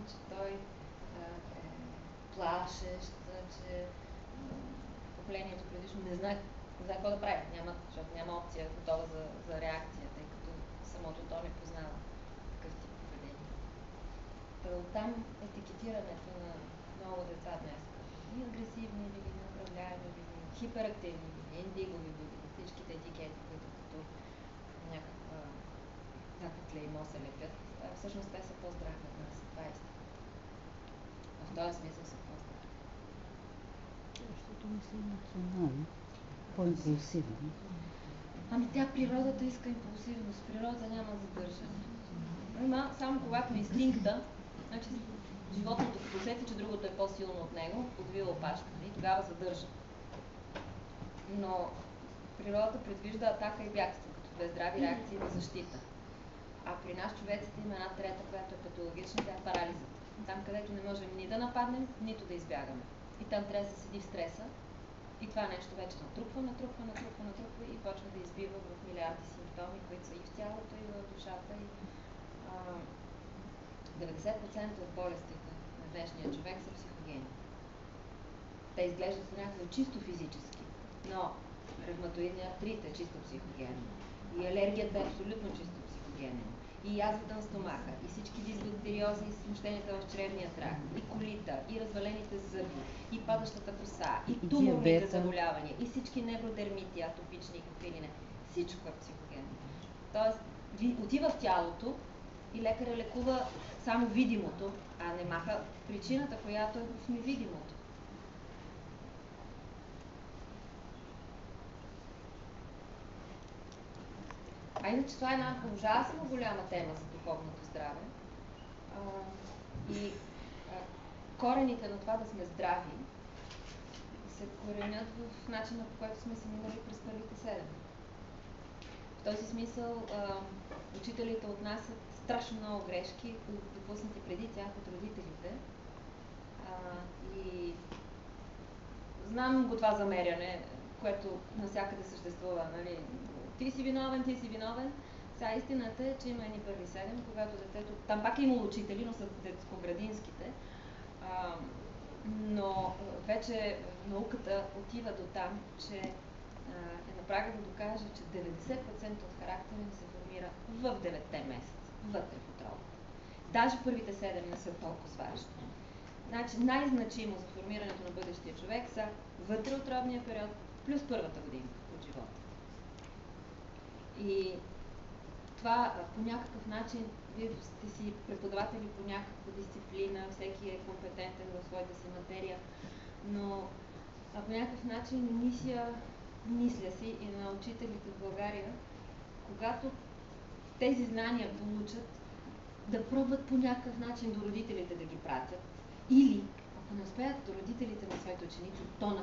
че той е плашещ, че поколението предишно не знае какво да прави, защото няма опция готова за реакция, тъй като самото то не познава такъв тип поведение. Оттам етикетирането на много деца днес, и агресивни били, неуправляеми били, хиперактивни били, индигови били, всичките етикети, които като някакво клеймо се лепят, всъщност те са по-здрави от нас. Това е истина. В този смисъл са по-здрави. Защото не са емоционални, по-импулсивни. Тя природата иска импулсивност, природата няма задържане. Само когато инстинкта, значи животното, като усети, че другото е по-силно от него, подвива опашката и тогава задържа. Но природата предвижда атака и бягство, като две здрави реакции на защита. А при нас човеците има една трета, която е патологична, тя е парализата. Там, където не можем ни да нападнем, нито да избягаме. И там трябва да се седи в стреса. И това нещо вече натрупва и почва да избива в милиарди симптоми, които са и в тялото, и в душата. 90% от болестите на днешния човек са психогенни. Те изглеждат понякога чисто физически, но ревматоидният артрит е чисто психогенен. И алергията е абсолютно чисто психогенен. И язвата на стомаха, и всички дисбактериози, и смущенията в чревния тракт, и колита, и развалените зъби, и падащата коса, и туморните заболявания, и всички невродермити, атопични, какви ли не. Всичко е психогенно. Тоест, отива в тялото и лекаря лекува само видимото, а не маха причината, която е в невидимото. Иначе това е една ужасно голяма тема за духовното здраве. Корените на това да сме здрави се коренят в начина, по който сме се минали през първите 7. В този смисъл учителите отнасят страшно много грешки, допуснати преди тях от родителите. И знам го това замеряне, което навсякъде съществува, нали? Ти си виновен. Сега истината е, че има едни първи 7, когато детето... Там пак е имало учители, но са детско-градинските. Но вече науката отива до там, че е на прага да докаже, че 90% от характера ни се формира в 9-те месеца, вътре в утробата. Даже първите 7 не са толкова важни. Значи най-значимо за формирането на бъдещия човек са вътре утробния период плюс първата година от живота. И това по някакъв начин, вие сте си преподаватели по някаква дисциплина, всеки е компетентен в своята си материя, но по някакъв начин мисля си и на учителите в България, когато тези знания получат, да пробват по някакъв начин до родителите да ги пратят. Или, ако не успеят до родителите на своите ученици, то на